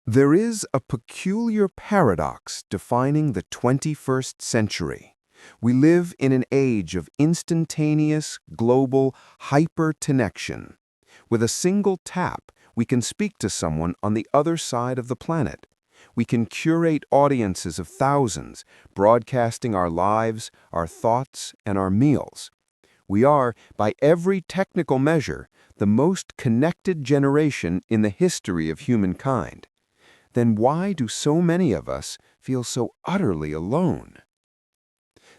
There is a peculiar paradox defining the 21st century. We live in an age of instantaneous, global hyper-connection. With a single tap, we can speak to someone on the other side of the planet. We can curate audiences of thousands, broadcasting our lives, our thoughts, and our meals. We are, by every technical measure, the most connected generation in the history of humankind. Then why do so many of us feel so utterly alone?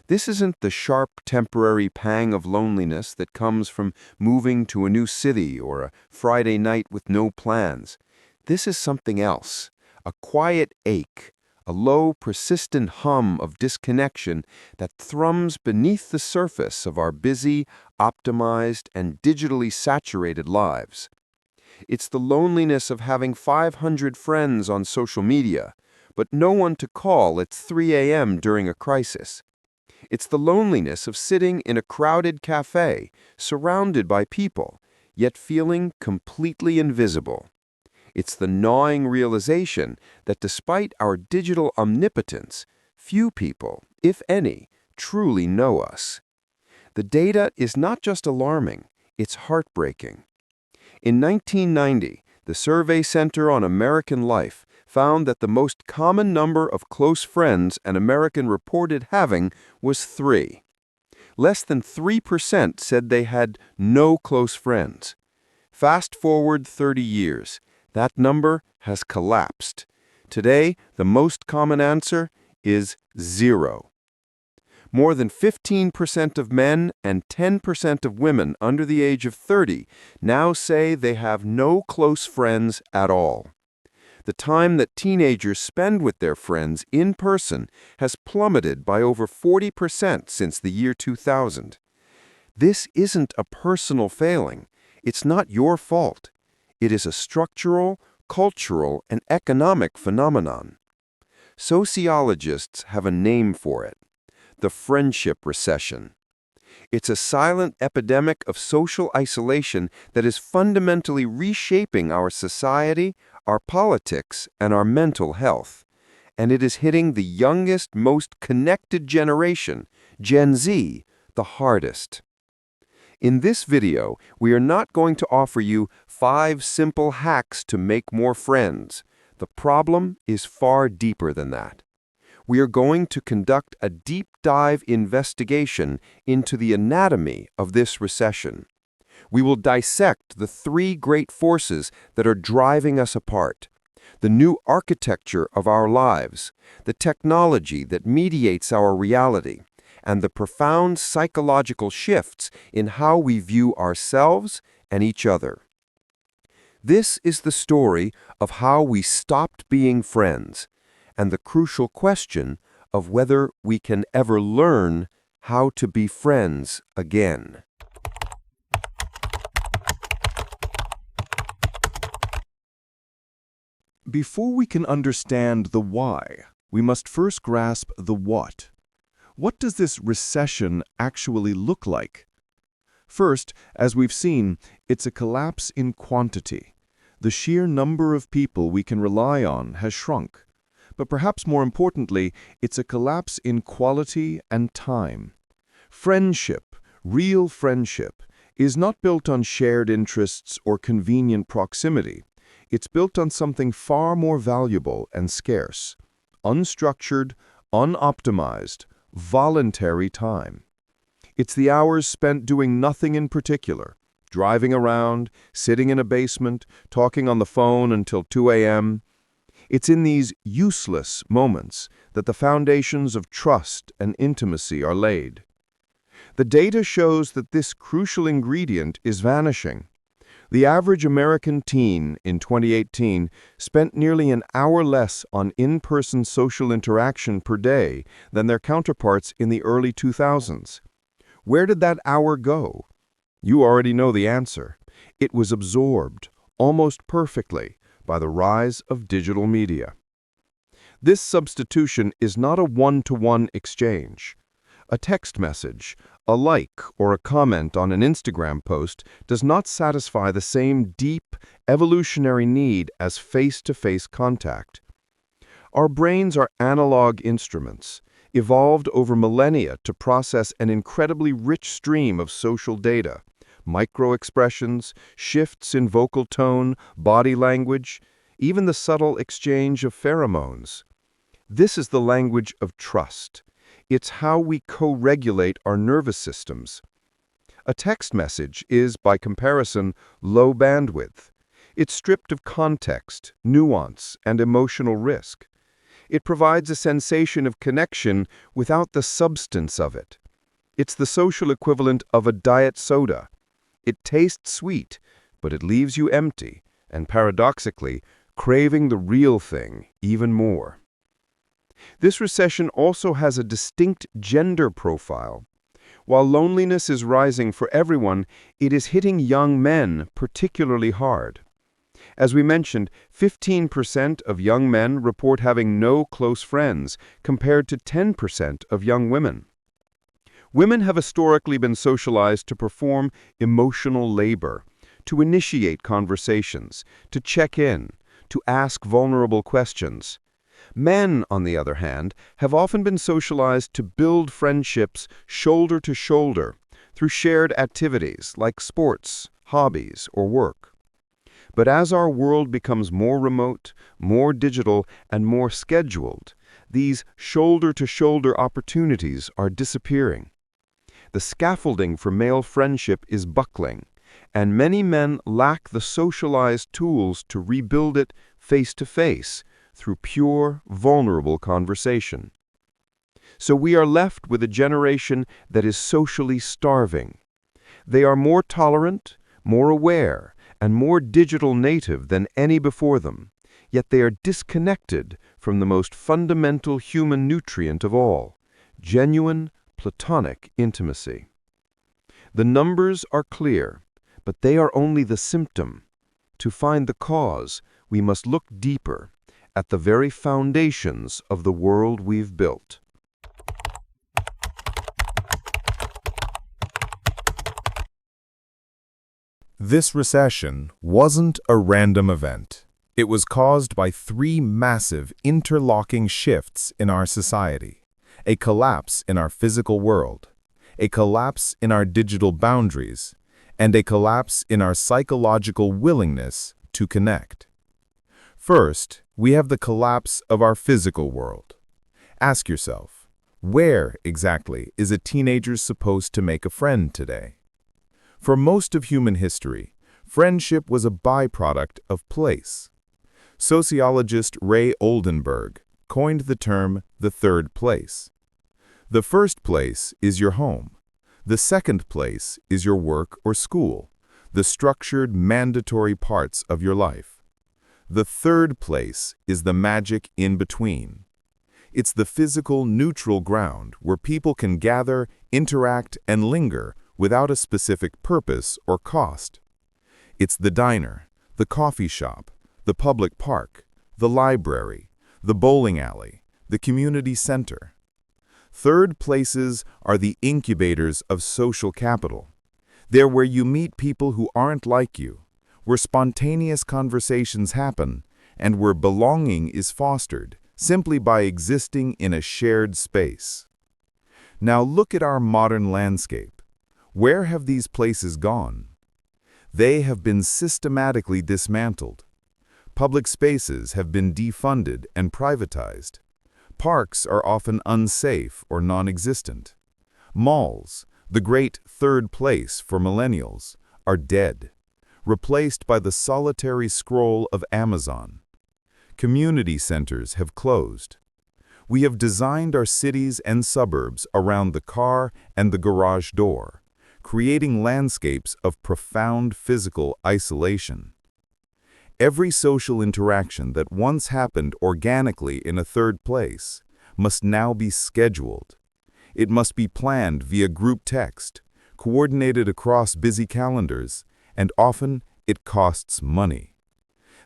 This isn't the sharp temporary pang of loneliness that comes from moving to a new city or a Friday night with no plans. This is something else, a quiet ache, a low, persistent hum of disconnection that thrums beneath the surface of our busy, optimized, and digitally saturated lives. It's the loneliness of having 500 friends on social media, but no one to call at 3 a.m. during a crisis. It's the loneliness of sitting in a crowded cafe, surrounded by people, yet feeling completely invisible. It's the gnawing realization that despite our digital omnipotence, few people, if any, truly know us. The data is not just alarming, it's heartbreaking. In 1990, the Survey Center on American Life found that the most common number of close friends an American reported having was 3. Less than 3% said they had no close friends. Fast forward 30 years, that number has collapsed. Today, the most common answer is 0. More than 15% of men and 10% of women under the age of 30 now say they have no close friends at all. The time that teenagers spend with their friends in person has plummeted by over 40% since the year 2000. This isn't a personal failing. It's not your fault. It is a structural, cultural, and economic phenomenon. Sociologists have a name for it: the friendship recession. It's a silent epidemic of social isolation that is fundamentally reshaping our society, our politics, and our mental health. And it is hitting the youngest, most connected generation, Gen Z, the hardest. In this video, we are not going to offer you 5 simple hacks to make more friends. The problem is far deeper than that. We are going to conduct a deep dive investigation into the anatomy of this recession. We will dissect the 3 great forces that are driving us apart: the new architecture of our lives, the technology that mediates our reality, and the profound psychological shifts in how we view ourselves and each other. This is the story of how we stopped being friends, and the crucial question of whether we can ever learn how to be friends again. Before we can understand the why, we must first grasp the what. What does this recession actually look like? First, as we've seen, it's a collapse in quantity. The sheer number of people we can rely on has shrunk. But perhaps more importantly, it's a collapse in quality and time. Friendship, real friendship, is not built on shared interests or convenient proximity. It's built on something far more valuable and scarce: unstructured, unoptimized, voluntary time. It's the hours spent doing nothing in particular, driving around, sitting in a basement, talking on the phone until 2 a.m. It's in these useless moments that the foundations of trust and intimacy are laid. The data shows that this crucial ingredient is vanishing. The average American teen in 2018 spent nearly an hour less on in-person social interaction per day than their counterparts in the early 2000s. Where did that hour go? You already know the answer. It was absorbed, almost perfectly, by the rise of digital media. This substitution is not a one-to-one exchange. A text message, a like, or a comment on an Instagram post does not satisfy the same deep, evolutionary need as face-to-face contact. Our brains are analog instruments, evolved over millennia to process an incredibly rich stream of social data, micro-expressions, shifts in vocal tone, body language, even the subtle exchange of pheromones. This is the language of trust. It's how we co-regulate our nervous systems. A text message is, by comparison, low bandwidth. It's stripped of context, nuance, and emotional risk. It provides a sensation of connection without the substance of it. It's the social equivalent of a diet soda. It tastes sweet, but it leaves you empty, and paradoxically, craving the real thing even more. This recession also has a distinct gender profile. While loneliness is rising for everyone, it is hitting young men particularly hard. As we mentioned, 15% of young men report having no close friends, compared to 10% of young women. Women have historically been socialized to perform emotional labor, to initiate conversations, to check in, to ask vulnerable questions. Men, on the other hand, have often been socialized to build friendships shoulder to shoulder through shared activities like sports, hobbies, or work. But as our world becomes more remote, more digital, and more scheduled, these shoulder-to-shoulder opportunities are disappearing. The scaffolding for male friendship is buckling, and many men lack the socialized tools to rebuild it face-to-face through pure, vulnerable conversation. So we are left with a generation that is socially starving. They are more tolerant, more aware, and more digital native than any before them, yet they are disconnected from the most fundamental human nutrient of all, genuine, platonic intimacy. The numbers are clear, but they are only the symptom. To find the cause, we must look deeper, at the very foundations of the world we've built. This recession wasn't a random event. It was caused by three massive interlocking shifts in our society: a collapse in our physical world, a collapse in our digital boundaries, and a collapse in our psychological willingness to connect. First, we have the collapse of our physical world. Ask yourself, where exactly is a teenager supposed to make a friend today? For most of human history, friendship was a byproduct of place. Sociologist Ray Oldenburg coined the term the third place. The first place is your home. The second place is your work or school, the structured, mandatory parts of your life. The third place is the magic in between. It's the physical, neutral ground where people can gather, interact, and linger without a specific purpose or cost. It's the diner, the coffee shop, the public park, the library, the bowling alley, the community center. Third places are the incubators of social capital. They're where you meet people who aren't like you, where spontaneous conversations happen, and where belonging is fostered simply by existing in a shared space. Now look at our modern landscape. Where have these places gone? They have been systematically dismantled. Public spaces have been defunded and privatized. Parks are often unsafe or non-existent. Malls, the great third place for millennials, are dead, replaced by the solitary scroll of Amazon. Community centers have closed. We have designed our cities and suburbs around the car and the garage door, creating landscapes of profound physical isolation. Every social interaction that once happened organically in a third place must now be scheduled. It must be planned via group text, coordinated across busy calendars, and often it costs money.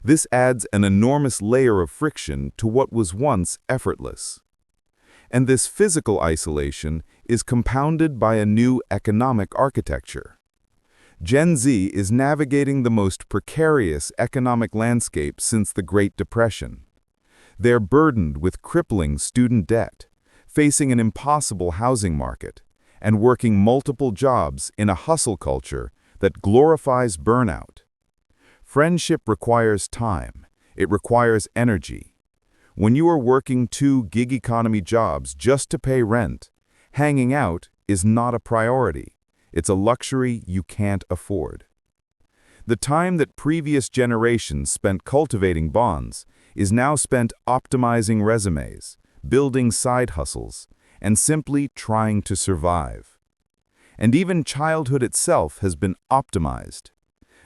This adds an enormous layer of friction to what was once effortless. And this physical isolation is compounded by a new economic architecture. Gen Z is navigating the most precarious economic landscape since the Great Depression. They're burdened with crippling student debt, facing an impossible housing market, and working multiple jobs in a hustle culture that glorifies burnout. Friendship requires time. It requires energy. When you are working 2 gig economy jobs just to pay rent, hanging out is not a priority. It's a luxury you can't afford. The time that previous generations spent cultivating bonds is now spent optimizing resumes, building side hustles, and simply trying to survive. And even childhood itself has been optimized.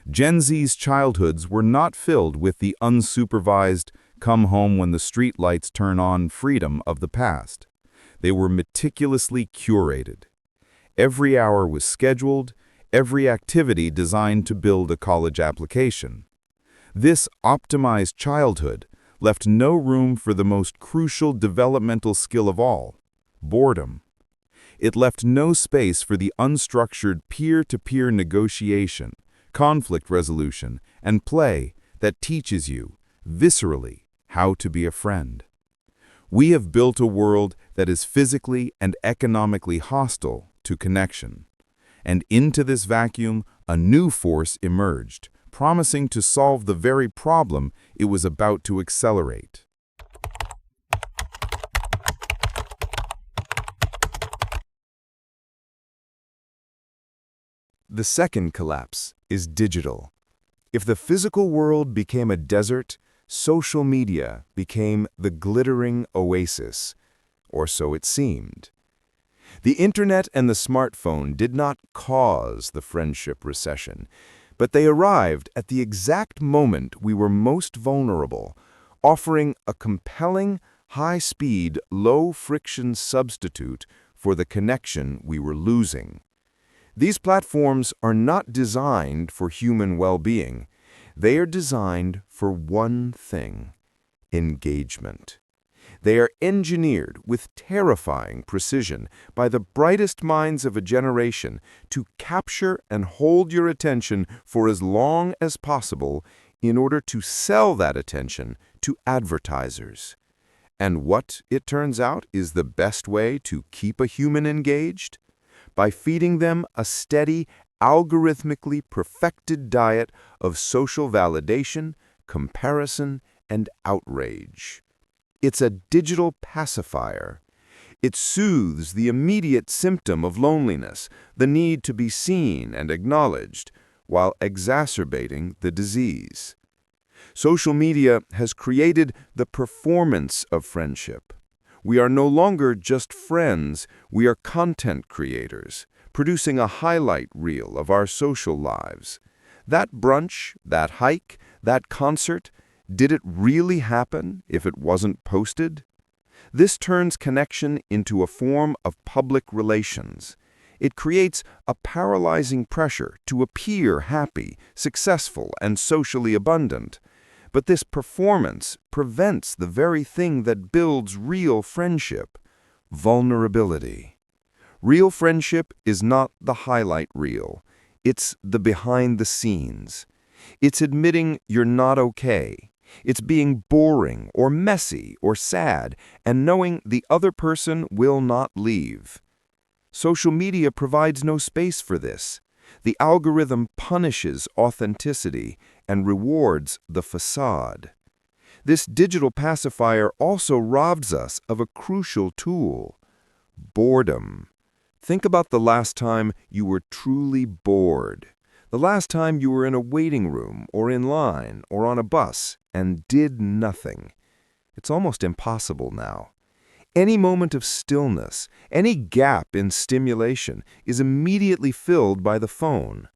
Gen Z's childhoods were not filled with the unsupervised, come home when the street lights turn on freedom of the past. They were meticulously curated. Every hour was scheduled, every activity designed to build a college application. This optimized childhood left no room for the most crucial developmental skill of all, boredom. It left no space for the unstructured peer-to-peer negotiation, conflict resolution, and play that teaches you, viscerally, how to be a friend. We have built a world that is physically and economically hostile to connection. And into this vacuum, a new force emerged, promising to solve the very problem it was about to accelerate. The second collapse is digital. If the physical world became a desert, social media became the glittering oasis, or so it seemed. The internet and the smartphone did not cause the friendship recession, but they arrived at the exact moment we were most vulnerable, offering a compelling, high-speed, low-friction substitute for the connection we were losing. These platforms are not designed for human well-being. They are designed for one thing: engagement. They are engineered with terrifying precision by the brightest minds of a generation to capture and hold your attention for as long as possible in order to sell that attention to advertisers. And what, it turns out, is the best way to keep a human engaged? By feeding them a steady, algorithmically perfected diet of social validation, comparison, and outrage. It's a digital pacifier. It soothes the immediate symptom of loneliness, the need to be seen and acknowledged, while exacerbating the disease. Social media has created the performance of friendship. We are no longer just friends, we are content creators, producing a highlight reel of our social lives. That brunch, that hike, that concert, did it really happen if it wasn't posted? This turns connection into a form of public relations. It creates a paralyzing pressure to appear happy, successful, and socially abundant. But this performance prevents the very thing that builds real friendship: vulnerability. Real friendship is not the highlight reel. It's the behind the scenes. It's admitting you're not okay. It's being boring or messy or sad and knowing the other person will not leave. Social media provides no space for this. The algorithm punishes authenticity and rewards the facade. This digital pacifier also robs us of a crucial tool: boredom. Think about the last time you were truly bored. The last time you were in a waiting room or in line or on a bus and did nothing. It's almost impossible now. Any moment of stillness, any gap in stimulation is immediately filled by the phone.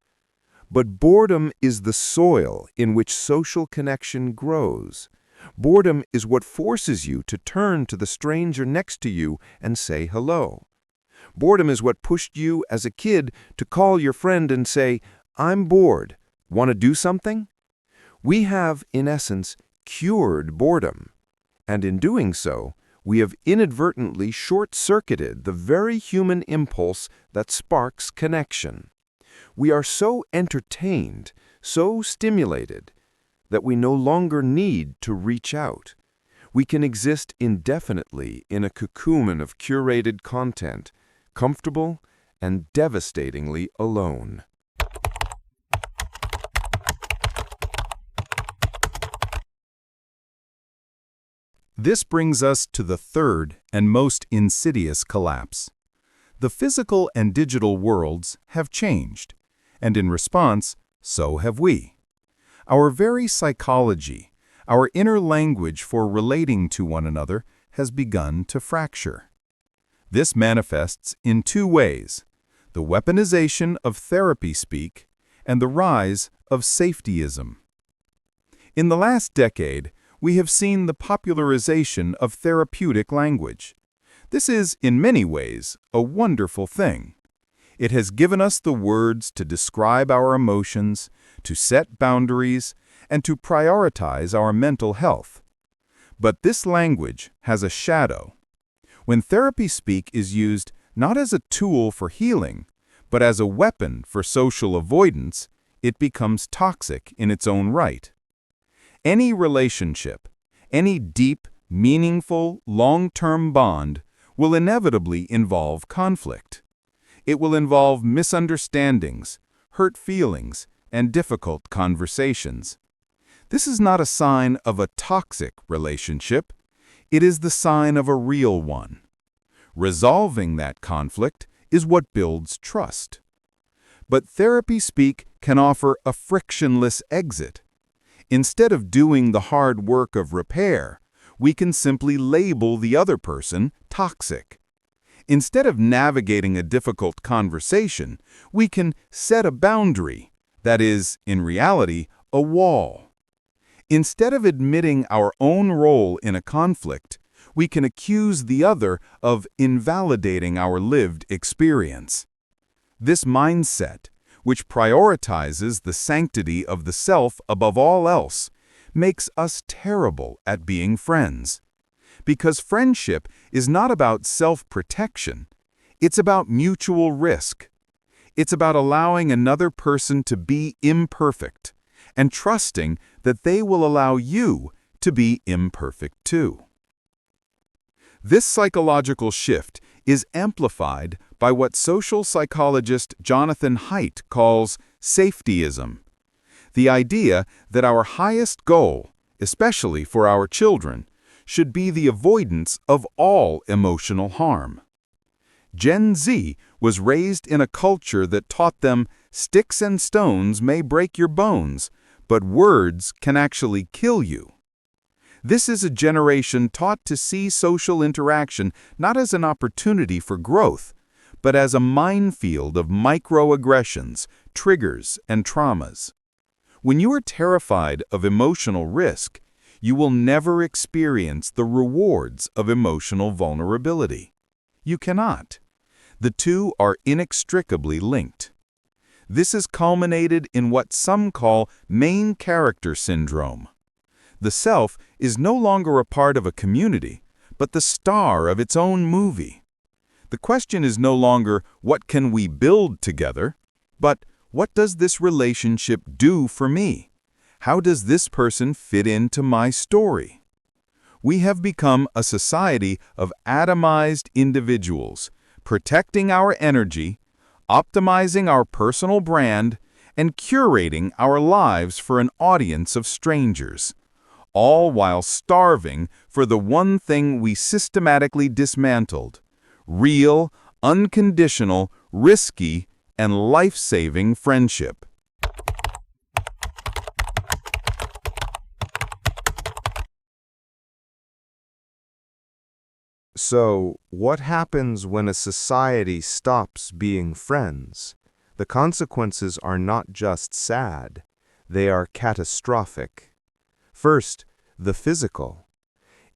But boredom is the soil in which social connection grows. Boredom is what forces you to turn to the stranger next to you and say hello. Boredom is what pushed you as a kid to call your friend and say, "I'm bored. Want to do something?" We have, in essence, cured boredom. And in doing so, we have inadvertently short-circuited the very human impulse that sparks connection. We are so entertained, so stimulated, that we no longer need to reach out. We can exist indefinitely in a cocoon of curated content, comfortable and devastatingly alone. This brings us to the third and most insidious collapse. The physical and digital worlds have changed, and in response, so have we. Our very psychology, our inner language for relating to one another, has begun to fracture. This manifests in two ways: the weaponization of therapy speak and the rise of safetyism. In the last decade, we have seen the popularization of therapeutic language. This is, in many ways, a wonderful thing. It has given us the words to describe our emotions, to set boundaries, and to prioritize our mental health. But this language has a shadow. When therapy speak is used not as a tool for healing, but as a weapon for social avoidance, it becomes toxic in its own right. Any relationship, any deep, meaningful, long-term bond will inevitably involve conflict. It will involve misunderstandings, hurt feelings, and difficult conversations. This is not a sign of a toxic relationship. It is the sign of a real one. Resolving that conflict is what builds trust. But therapy speak can offer a frictionless exit. Instead of doing the hard work of repair, we can simply label the other person toxic. Instead of navigating a difficult conversation, we can set a boundary, that is, in reality, a wall. Instead of admitting our own role in a conflict, we can accuse the other of invalidating our lived experience. This mindset, which prioritizes the sanctity of the self above all else, makes us terrible at being friends. Because friendship is not about self-protection, it's about mutual risk. It's about allowing another person to be imperfect and trusting that they will allow you to be imperfect too. This psychological shift is amplified by what social psychologist Jonathan Haidt calls safetyism, the idea that our highest goal, especially for our children, should be the avoidance of all emotional harm. Gen Z was raised in a culture that taught them sticks and stones may break your bones, but words can actually kill you. This is a generation taught to see social interaction not as an opportunity for growth, but as a minefield of microaggressions, triggers, and traumas. When you are terrified of emotional risk, you will never experience the rewards of emotional vulnerability. You cannot. The two are inextricably linked. This is culminated in what some call main character syndrome. The self is no longer a part of a community, but the star of its own movie. The question is no longer, what can we build together, but what does this relationship do for me? How does this person fit into my story? We have become a society of atomized individuals, protecting our energy, optimizing our personal brand, and curating our lives for an audience of strangers, all while starving for the one thing we systematically dismantled: real, unconditional, risky, and life-saving friendship. So, what happens when a society stops being friends? The consequences are not just sad, they are catastrophic. First, the physical.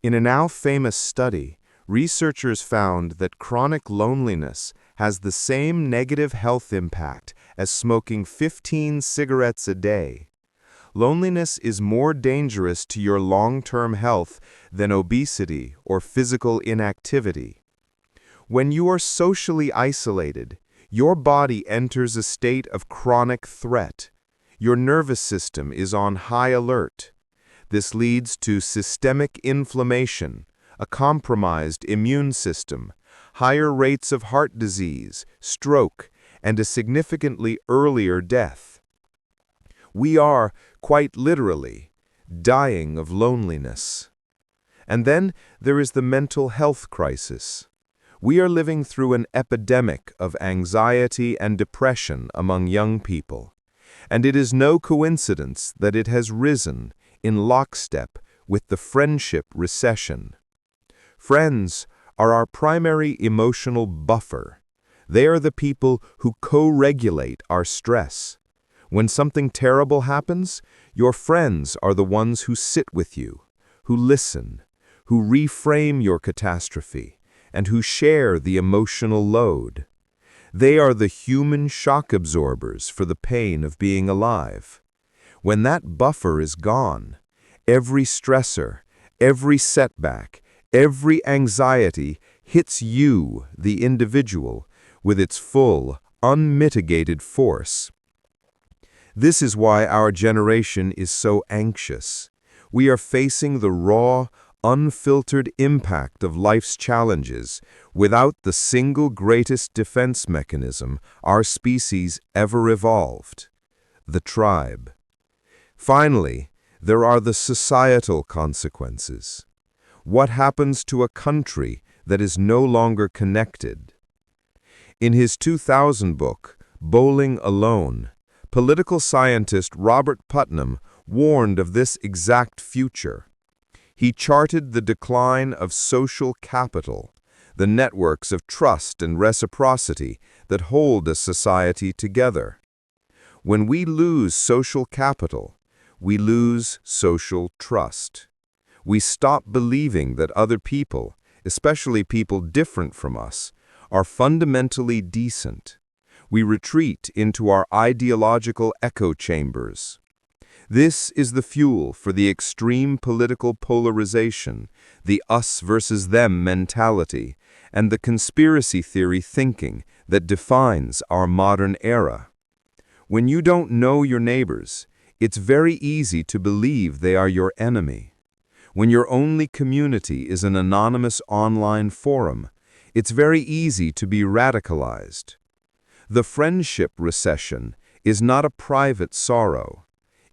In a now famous study, researchers found that chronic loneliness has the same negative health impact as smoking 15 cigarettes a day. Loneliness is more dangerous to your long-term health than obesity or physical inactivity. When you are socially isolated, your body enters a state of chronic threat. Your nervous system is on high alert. This leads to systemic inflammation, a compromised immune system, higher rates of heart disease, stroke, and a significantly earlier death. We are, quite literally, dying of loneliness. And then there is the mental health crisis. We are living through an epidemic of anxiety and depression among young people, and it is no coincidence that it has risen in lockstep with the friendship recession. Friends are our primary emotional buffer. They are the people who co-regulate our stress. When something terrible happens, your friends are the ones who sit with you, who listen, who reframe your catastrophe, and who share the emotional load. They are the human shock absorbers for the pain of being alive. When that buffer is gone, every stressor, every setback, every anxiety hits you, the individual, with its full, unmitigated force. This is why our generation is so anxious. We are facing the raw, unfiltered impact of life's challenges without the single greatest defense mechanism our species ever evolved: the tribe. Finally, there are the societal consequences. What happens to a country that is no longer connected? In his 2000 book, Bowling Alone, political scientist Robert Putnam warned of this exact future. He charted the decline of social capital, the networks of trust and reciprocity that hold a society together. When we lose social capital, we lose social trust. We stop believing that other people, especially people different from us, are fundamentally decent. We retreat into our ideological echo chambers. This is the fuel for the extreme political polarization, the us versus them mentality, and the conspiracy theory thinking that defines our modern era. When you don't know your neighbors, it's very easy to believe they are your enemy. When your only community is an anonymous online forum, it's very easy to be radicalized. The friendship recession is not a private sorrow.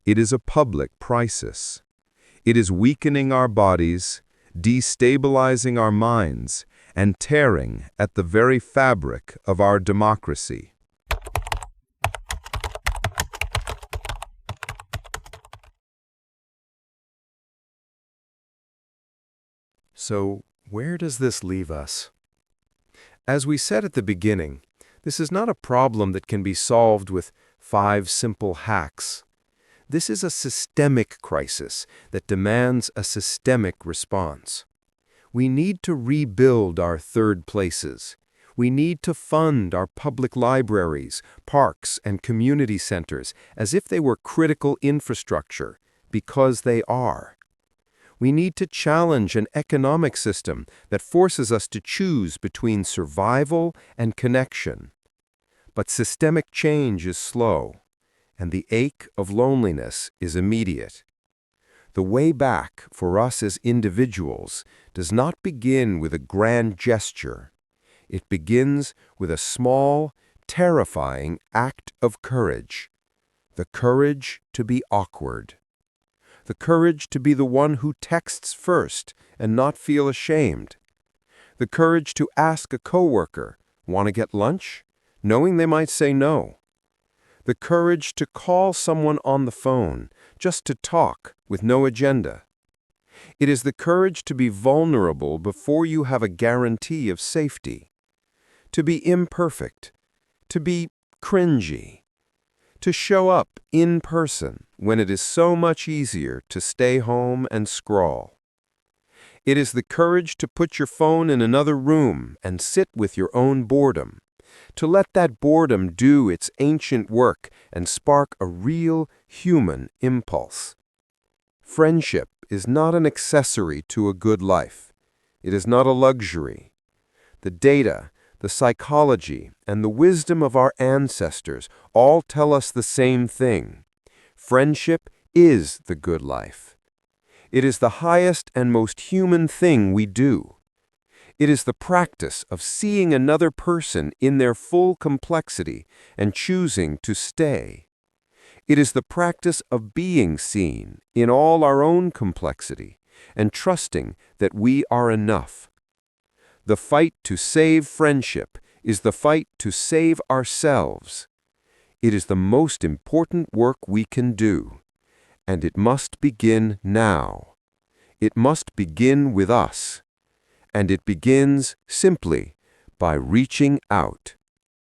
It is a public crisis. It is weakening our bodies, destabilizing our minds, and tearing at the very fabric of our democracy. So, where does this leave us? As we said at the beginning, this is not a problem that can be solved with 5 simple hacks. This is a systemic crisis that demands a systemic response. We need to rebuild our third places. We need to fund our public libraries, parks, and community centers as if they were critical infrastructure, because they are. We need to challenge an economic system that forces us to choose between survival and connection. But systemic change is slow, and the ache of loneliness is immediate. The way back for us as individuals does not begin with a grand gesture. It begins with a small, terrifying act of courage. The courage to be awkward. The courage to be the one who texts first and not feel ashamed. The courage to ask a coworker, "Want to get lunch?" knowing they might say no. The courage to call someone on the phone, just to talk, with no agenda. It is the courage to be vulnerable before you have a guarantee of safety. To be imperfect. To be cringy. To show up in person when it is so much easier to stay home and scroll. It is the courage to put your phone in another room and sit with your own boredom, to let that boredom do its ancient work and spark a real human impulse. Friendship is not an accessory to a good life. It is not a luxury. The data, the psychology, and the wisdom of our ancestors all tell us the same thing. Friendship is the good life. It is the highest and most human thing we do. It is the practice of seeing another person in their full complexity and choosing to stay. It is the practice of being seen in all our own complexity and trusting that we are enough. The fight to save friendship is the fight to save ourselves. It is the most important work we can do, and it must begin now. It must begin with us, and it begins simply by reaching out.